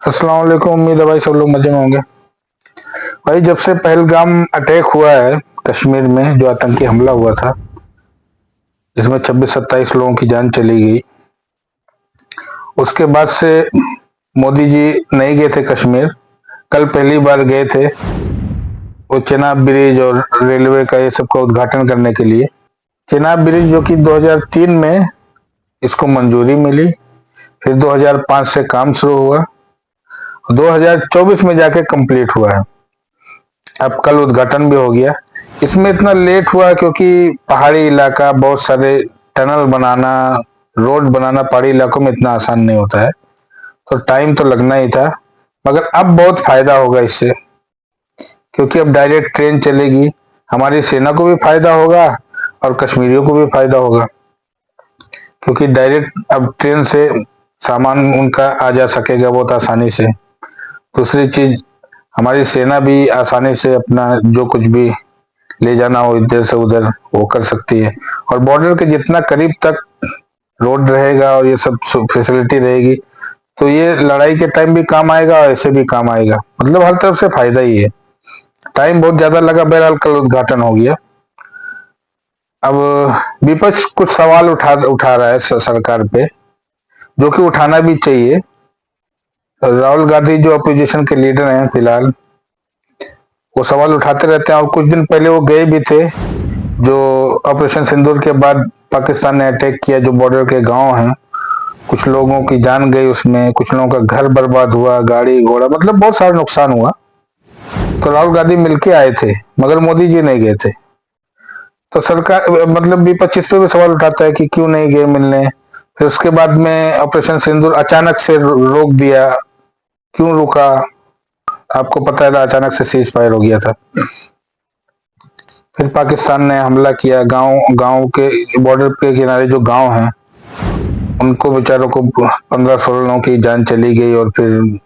अस्सलाम वालेकुम। उम्मीद है भाई सब लोग मजे में होंगे। भाई जब से पहलगाम अटैक हुआ है कश्मीर में, जो आतंकी हमला हुआ था जिसमें 26-27 लोगों की जान चली गई, उसके बाद से मोदी जी नहीं गए थे कश्मीर। कल पहली बार गए थे वो चेनाब ब्रिज और रेलवे का ये सब का उद्घाटन करने के लिए। चेनाब ब्रिज जो कि 2003 में इसको मंजूरी मिली, फिर 2005 से काम शुरू हुआ, 2024 में जाके कंप्लीट हुआ है। अब कल उद्घाटन भी हो गया। इसमें इतना लेट हुआ क्योंकि पहाड़ी इलाका, बहुत सारे टनल बनाना, रोड बनाना पहाड़ी इलाकों में इतना आसान नहीं होता है, तो टाइम तो लगना ही था। मगर अब बहुत फायदा होगा इससे, क्योंकि अब डायरेक्ट ट्रेन चलेगी। हमारी सेना को भी फायदा होगा और कश्मीरियों को भी फायदा होगा, क्योंकि डायरेक्ट अब ट्रेन से सामान उनका आ जा सकेगा बहुत आसानी से। दूसरी चीज, हमारी सेना भी आसानी से अपना जो कुछ भी ले जाना हो इधर से उधर वो कर सकती है। और बॉर्डर के जितना करीब तक रोड रहेगा और ये सब फैसिलिटी रहेगी, तो ये लड़ाई के टाइम भी काम आएगा और ऐसे भी काम आएगा। मतलब हर तरफ से फायदा ही है। टाइम बहुत ज्यादा लगा, बहरहाल कल उद्घाटन हो गया। अब विपक्ष कुछ सवाल उठा रहा है सरकार पे, जो कि उठाना भी चाहिए। राहुल गांधी जो अपोजिशन के लीडर हैं फिलहाल, वो सवाल उठाते रहते हैं। और कुछ दिन पहले वो गए भी थे, जो ऑपरेशन सिंदूर के बाद पाकिस्तान ने अटैक किया, जो बॉर्डर के गांव हैं, कुछ लोगों की जान गई उसमें, कुछ लोगों का घर बर्बाद हुआ, गाड़ी घोड़ा, मतलब बहुत सारा नुकसान हुआ। तो राहुल गांधी मिलके आए थे, मगर मोदी जी नहीं गए थे। तो सरकार, मतलब विपक्ष इस पे भी सवाल उठाता है कि क्यों नहीं गए मिलने। फिर उसके बाद में ऑपरेशन सिंदूर अचानक से रोक दिया। क्यों रुका? आपको पता है, अचानक से सीज फायर हो गया था। फिर पाकिस्तान ने हमला किया। गांव के बॉर्डर के किनारे जो गांव हैं, उनको बेचारों को 15-16 लोगों की जान चली गई और फिर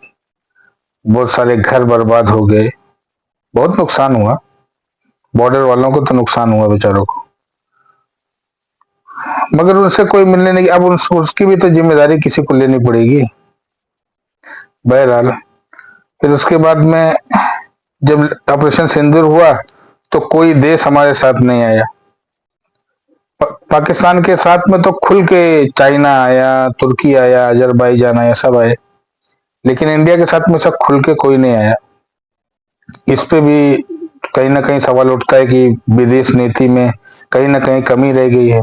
बहुत सारे घर बर्बाद हो गए। बहुत नुकसान हुआ, बॉर्डर वालों को तो नुकसान हुआ बेचारों को। मगर उनसे कोई मिलने नहीं। अब उसकी भी तो जिम्मेदारी किसी को लेनी पड़ेगी। बहरहाल फिर उसके बाद में जब ऑपरेशन सिंदूर हुआ, तो कोई देश हमारे साथ नहीं आया। पाकिस्तान के साथ में तो खुल के चाइना आया, तुर्की आया, अजरबैजान आया, सब आए, लेकिन इंडिया के साथ में सब खुल के कोई नहीं आया। इस पे भी कहीं ना कहीं सवाल उठता है कि विदेश नीति में कहीं ना कहीं कमी रह गई है।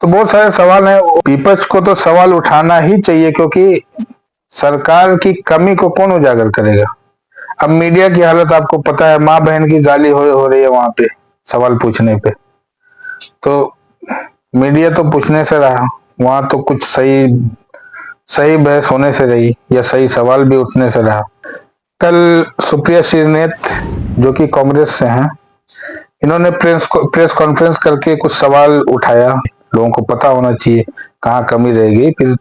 तो बहुत सारे सवाल हैं। विपक्ष को तो सवाल उठाना ही चाहिए, क्योंकि सरकार की कमी को कौन उजागर करेगा। अब मीडिया की हालत आपको पता है, माँ बहन की गाली हो रही है वहां पे सवाल पूछने पे। तो मीडिया तो पूछने से रहा, वहां तो कुछ सही बहस होने से रही, या सही सवाल भी उठने से रहा। कल सुप्रिया श्रीनेत, जो कि कांग्रेस से हैं, इन्होंने प्रेस कॉन्फ्रेंस करके कुछ सवाल उठाया। लोगों को पता होना चाहिए कहाँ कमी रहेगी, फिर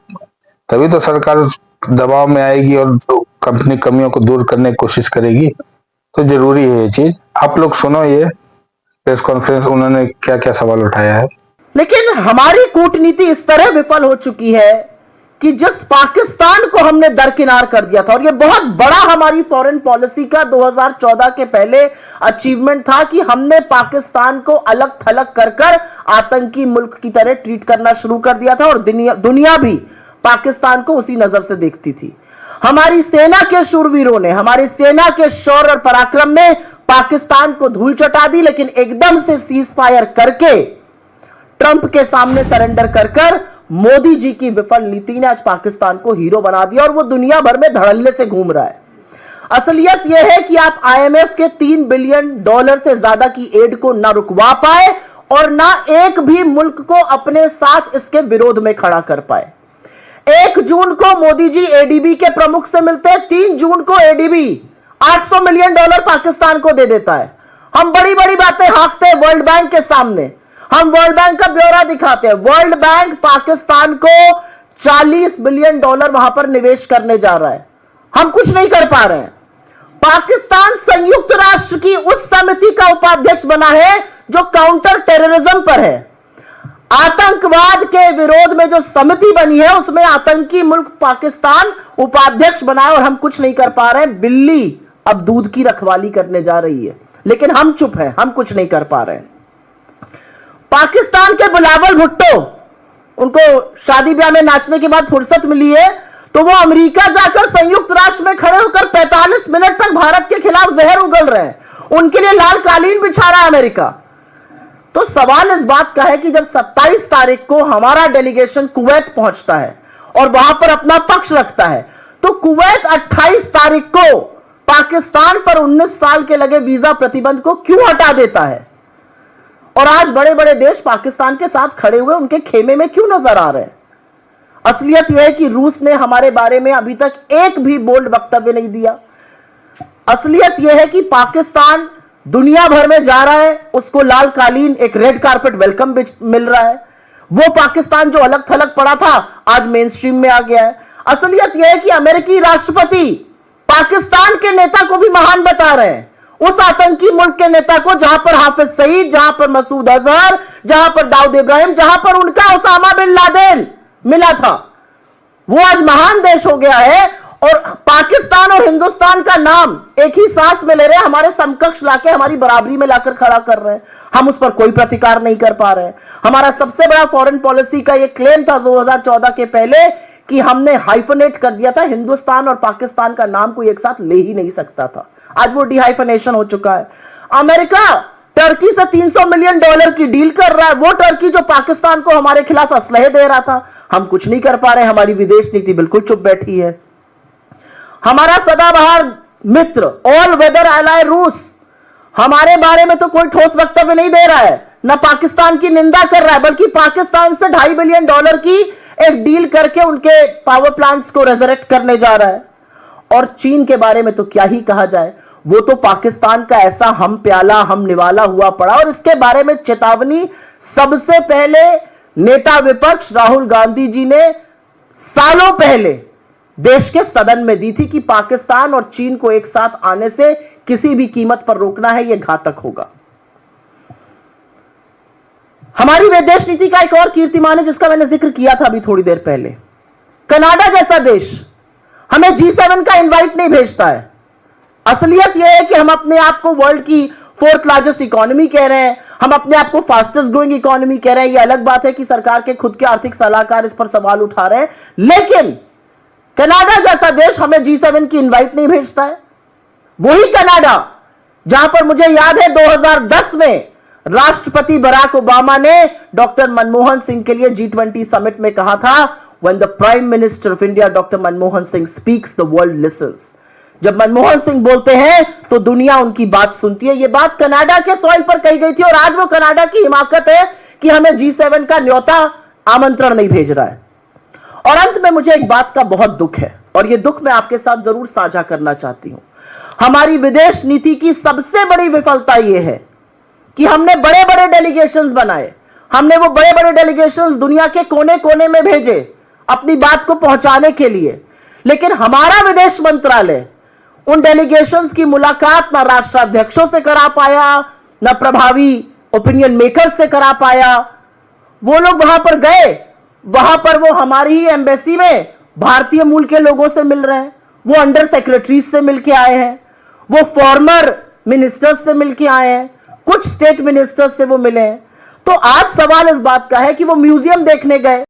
तभी तो सरकार दबाव में आएगी और कंपनी कमियों को दूर करने की कोशिश करेगी। तो जरूरी है ये चीज। आप लोग सुनो ये प्रेस कॉन्फ्रेंस, उन्होंने क्या क्या सवाल उठाया है। लेकिन हमारी कूटनीति इस तरह विफल हो चुकी है कि जिस पाकिस्तान को हमने दरकिनार कर दिया था, और यह बहुत बड़ा हमारी फॉरेन पॉलिसी का 2014 के पहले अचीवमेंट था कि हमने पाकिस्तान को अलग थलग कर आतंकी मुल्क की तरह ट्रीट करना शुरू कर दिया था, और दुनिया भी पाकिस्तान को उसी नजर से देखती थी। हमारी सेना के शूरवीरों ने, हमारी सेना के शौर्य और पराक्रम ने पाकिस्तान को धूल चटा दी, लेकिन एकदम से सीज फायर करके, ट्रंप के सामने सरेंडर कर मोदी जी की विफल नीति ने आज पाकिस्तान को हीरो बना दिया, और वो दुनिया भर में धड़ल्ले से घूम रहा है। असलियत यह है कि आप IMF के $3 बिलियन से ज्यादा की एड को ना रुकवा पाए और ना एक भी मुल्क को अपने साथ इसके विरोध में खड़ा कर पाए। 1 जून को मोदी जी ADB के प्रमुख से मिलते हैं, 3 जून को ADB $800 मिलियन पाकिस्तान को दे देता है। हम बड़ी बड़ी बातें हाँकते हैं वर्ल्ड बैंक के सामने, हम वर्ल्ड बैंक का ब्यौरा दिखाते हैं। वर्ल्ड बैंक पाकिस्तान को $40 बिलियन वहां पर निवेश करने जा रहा है, हम कुछ नहीं कर पा रहे हैं। पाकिस्तान संयुक्त राष्ट्र की उस समिति का उपाध्यक्ष बना है जो काउंटर टेररिज्म पर है। आतंकवाद के विरोध में जो समिति बनी है उसमें आतंकी मुल्क पाकिस्तान उपाध्यक्ष बनाए और हम कुछ नहीं कर पा रहे हैं। बिल्ली अब दूध की रखवाली करने जा रही है, लेकिन हम चुप हैं, हम कुछ नहीं कर पा रहे हैं। पाकिस्तान के बिलावल भुट्टो, उनको शादी ब्याह में नाचने के बाद फुर्सत मिली है तो वो अमेरिका जाकर संयुक्त राष्ट्र में खड़े होकर 45 मिनट तक भारत के खिलाफ जहर उगल रहे हैं। उनके लिए लाल कालीन बिछा रहा है अमेरिका। तो सवाल इस बात का है कि जब 27 तारीख को हमारा डेलीगेशन कुवैत पहुंचता है और वहां पर अपना पक्ष रखता है, तो कुवैत 28 तारीख को पाकिस्तान पर 19 साल के लगे वीजा प्रतिबंध को क्यों हटा देता है? और आज बड़े बड़े देश पाकिस्तान के साथ खड़े हुए उनके खेमे में क्यों नजर आ रहे हैं? असलियत यह है कि रूस ने हमारे बारे में अभी तक एक भी बोल्ड वक्तव्य नहीं दिया। असलियत यह है कि पाकिस्तान दुनिया भर में जा रहा है, उसको लाल कालीन, एक रेड कारपेट वेलकम मिल रहा है। वो पाकिस्तान जो अलग थलग पड़ा था आज मेन स्ट्रीम में आ गया है। असलियत यह है कि अमेरिकी राष्ट्रपति पाकिस्तान के नेता को भी महान बता रहे हैं, उस आतंकी मुल्क के नेता को जहां पर हाफिज सईद, जहां पर मसूद अजहर, जहां पर दाऊद इब्राहिम, जहां पर उनका उसामा बिन लादेन मिला था। वो आज महान देश हो गया है और पाकिस्तान और हिंदुस्तान का नाम एक ही सांस में ले रहे हैं, हमारे समकक्ष लाके हमारी बराबरी में लाकर खड़ा कर रहे हैं। हम उस पर कोई प्रतिकार नहीं कर पा रहे हैं। हमारा सबसे बड़ा फॉरेन पॉलिसी का यह क्लेम था 2014 के पहले कि हमने हाइफनेट कर दिया था, हिंदुस्तान और पाकिस्तान का नाम कोई एक साथ ले ही नहीं सकता था। आज वो डिहाइफनेशन हो चुका है। अमेरिका टर्की से $300 मिलियन की डील कर रहा है, वो टर्की जो पाकिस्तान को हमारे खिलाफ असलहे दे रहा था। हम कुछ नहीं कर पा रहे, हमारी विदेश नीति बिल्कुल चुप बैठी है। हमारा सदाबहार मित्र ऑल वेदर एलाय रूस हमारे बारे में तो कोई ठोस वक्तव्य नहीं दे रहा है, न पाकिस्तान की निंदा कर रहा है, बल्कि पाकिस्तान से $2.5 बिलियन की एक डील करके उनके पावर प्लांट्स को रेजरेक्ट करने जा रहा है। और चीन के बारे में तो क्या ही कहा जाए, वो तो पाकिस्तान का ऐसा हम प्याला हम निवाला हुआ पड़ा। और इसके बारे में चेतावनी सबसे पहले नेता विपक्ष राहुल गांधी जी ने सालों पहले देश के सदन में दी थी कि पाकिस्तान और चीन को एक साथ आने से किसी भी कीमत पर रोकना है, यह घातक होगा। हमारी विदेश नीति का एक और कीर्तिमान है जिसका मैंने जिक्र किया था अभी थोड़ी देर पहले। कनाडा जैसा देश हमें G7 का इनवाइट नहीं भेजता है। असलियत यह है कि हम अपने आप को वर्ल्ड की 4th लार्जेस्ट इकोनॉमी कह रहे हैं, हम अपने आप को फास्टेस्ट ग्रोइंग इकोनॉमी कह रहे हैं। यह अलग बात है कि सरकार के खुद के आर्थिक सलाहकार इस पर सवाल उठा रहे हैं, लेकिन कनाडा जैसा देश हमें G7 की इनवाइट नहीं भेजता है। वही कनाडा जहां पर मुझे याद है 2010 में राष्ट्रपति बराक ओबामा ने डॉक्टर मनमोहन सिंह के लिए G20 समिट में कहा था, When the Prime Minister of India, Dr. Manmohan Singh speaks, the world listens. जब मनमोहन सिंह बोलते हैं तो दुनिया उनकी बात सुनती है। यह बात कनाडा के सॉइल पर कही गई थी और आज वो कनाडा की हिमाकत है कि हमें G7 का न्योता आमंत्रण नहीं भेज रहा है। और अंत में मुझे एक बात का बहुत दुख है और यह दुख मैं आपके साथ जरूर साझा करना चाहती हूं। हमारी विदेश नीति की सबसे बड़ी विफलता यह है कि हमने बड़े बड़े डेलीगेशंस बनाए, हमने वो बड़े बड़े डेलीगेशंस दुनिया के कोने कोने में भेजे अपनी बात को पहुंचाने के लिए, लेकिन हमारा विदेश मंत्रालय उन डेलीगेशंस की मुलाकात ना राष्ट्राध्यक्षों से करा पाया, ना प्रभावी ओपिनियन मेकर्स से करा पाया। वो लोग वहां पर गए, वहां पर वो हमारी ही एम्बेसी में भारतीय मूल के लोगों से मिल रहे हैं, वो अंडर सेक्रेटरीज से मिलके आए हैं, वो फॉर्मर मिनिस्टर्स से मिलके आए हैं, कुछ स्टेट मिनिस्टर्स से वो मिले हैं। तो आज सवाल इस बात का है कि वो म्यूजियम देखने गए,